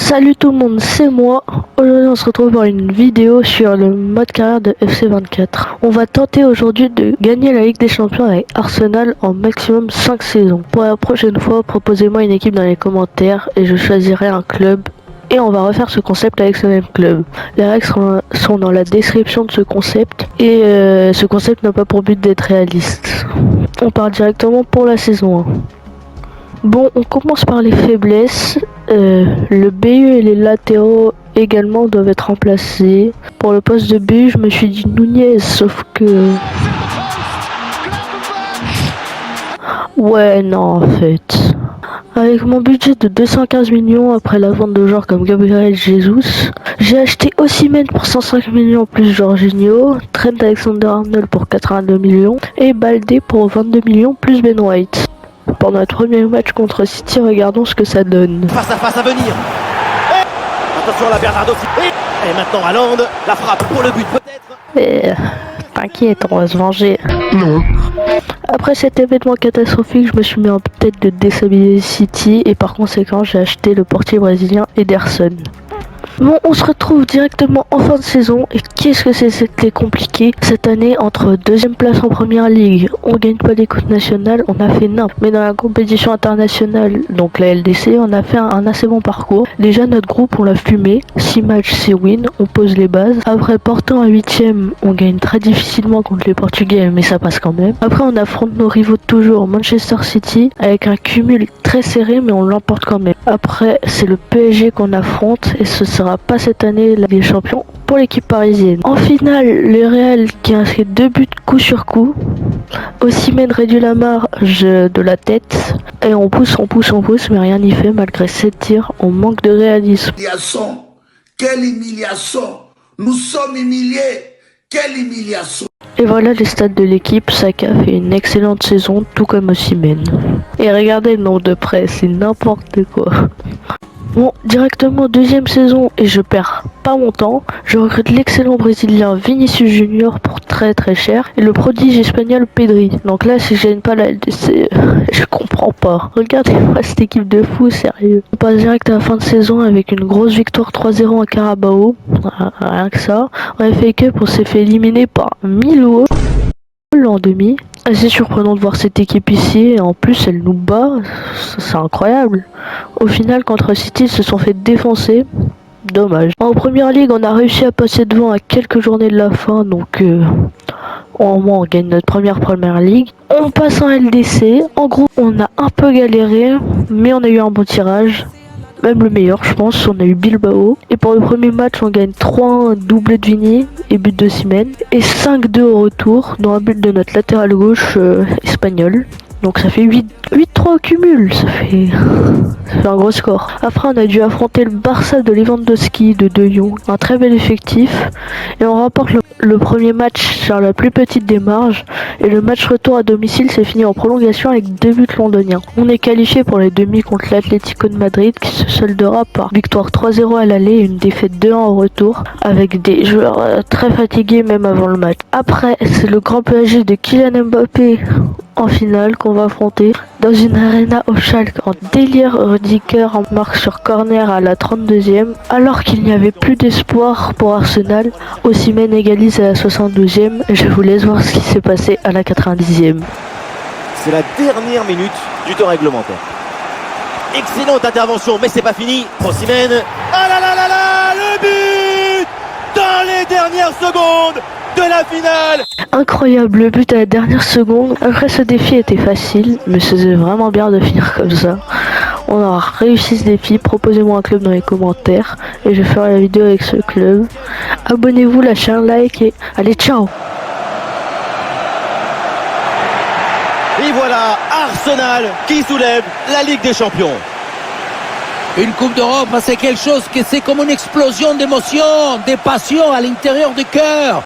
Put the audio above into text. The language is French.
Salut tout le monde, c'est moi. Aujourd'hui on se retrouve pour une vidéo sur le mode carrière de FC24. On va tenter aujourd'hui de gagner la Ligue des Champions avec Arsenal en maximum 5 saisons. Pour la prochaine fois, proposez-moi une équipe dans les commentaires et je choisirai un club. Et on va refaire ce concept avec ce même club. Les règles sont dans la description de ce concept. Et ce concept n'a pas pour but d'être réaliste. On part directement pour la saison 1. Bon, on commence par les faiblesses. Le BU et les latéraux également doivent être remplacés. Pour le poste de BU, je me suis dit Nunez, sauf que... Ouais, non, en fait. Avec mon budget de 215 millions après la vente de joueurs comme Gabriel Jesus, j'ai acheté Osimhen pour 105 millions plus Jorginho, Trent Alexander-Arnold pour 82 millions et Baldé pour 22 millions plus Ben White. Pour notre premier match contre City, regardons ce que ça donne. Face à face à venir. Attention à la Bernardo. Et maintenant Haaland, la frappe pour le but peut-être. T'inquiète, on va se venger. Non. Après cet événement catastrophique, je me suis mis en tête de déstabiliser City et par conséquent j'ai acheté le portier brésilien Ederson. Bon, on se retrouve directement en fin de saison et qu'est-ce que c'était compliqué cette année entre deuxième place en première ligue, on gagne pas les coupes nationales, on a fait nimp. Mais dans la compétition internationale, donc la LDC, on a fait un assez bon parcours. Déjà notre groupe on l'a fumé, 6 matchs c'est win, on pose les bases. Après portant à 8ème, on gagne très difficilement contre les Portugais mais ça passe quand même. Après on affronte nos rivaux de toujours, Manchester City, avec un cumul très serré mais on l'emporte quand même. Après c'est le PSG qu'on affronte et ce sera pas cette année la Ligue des Champions pour l'équipe parisienne. En finale, le Real qui a inscrit 2 buts coup sur coup. Osimhen réduit la marge de la tête et on pousse mais rien n'y fait malgré 7 tirs, on manque de réalisme. Quelle humiliation! Nous sommes humiliés! Quelle humiliation! Et voilà les stats de l'équipe, Saka fait une excellente saison tout comme Osimhen. Et regardez le nombre de prêts, c'est n'importe quoi. Bon, directement deuxième saison et je perds pas mon temps. Je recrute l'excellent brésilien Vinicius Junior pour très cher et le prodige espagnol Pedri. Donc là, si je gagne pas la LDC, je comprends pas. Regardez-moi cette équipe de fous, sérieux. On passe direct à la fin de saison avec une grosse victoire 3-0 en Carabao. Rien que ça. En FA Cup, on s'est fait éliminer par Milo en demi. Assez surprenant de voir cette équipe ici et en plus elle nous bat, c'est incroyable. Au final contre City ils se sont fait défoncer, dommage. En première ligue on a réussi à passer devant à quelques journées de la fin donc au moins on gagne notre première ligue. On passe en LDC, en gros on a un peu galéré mais on a eu un bon tirage. Même le meilleur je pense, on a eu Bilbao. Et pour le premier match on gagne 3-1, doublé de Vini et but de Osimhen. Et 5-2 au retour, dans un but de notre latéral gauche espagnol. Donc ça fait 8-3 au cumul, ça fait un gros score. Après on a dû affronter le Barça de Lewandowski de De Jong, un très bel effectif. Et on remporte le premier match sur la plus petite des marges. Et le match retour à domicile s'est fini en prolongation avec 2 buts londoniens. On est qualifié pour les demi contre l'Atlético de Madrid qui se soldera par victoire 3-0 à l'aller et une défaite 2-1 au retour avec des joueurs très fatigués même avant le match. Après c'est le grand PSG de Kylian Mbappé en finale qu'on va affronter dans une arena au Schalke en délire. Rudiger en marque sur corner à la 32e alors qu'il n'y avait plus d'espoir pour Arsenal. Osimhen égalise à la 72e et je vous laisse voir ce qui s'est passé à la 90e. C'est la dernière minute du temps réglementaire. Excellente intervention mais c'est pas fini. Osimhen. Ah là là là là, le but dans les dernières secondes de la finale. Incroyable, le but à la dernière seconde. Après ce défi était facile, mais c'était vraiment bien de finir comme ça. On a réussi ce défi, proposez-moi un club dans les commentaires et je ferai la vidéo avec ce club. Abonnez-vous, lâchez un like et allez ciao. Et voilà Arsenal qui soulève la Ligue des Champions. Une Coupe d'Europe, c'est quelque chose que c'est comme une explosion d'émotions, de passion à l'intérieur du cœur.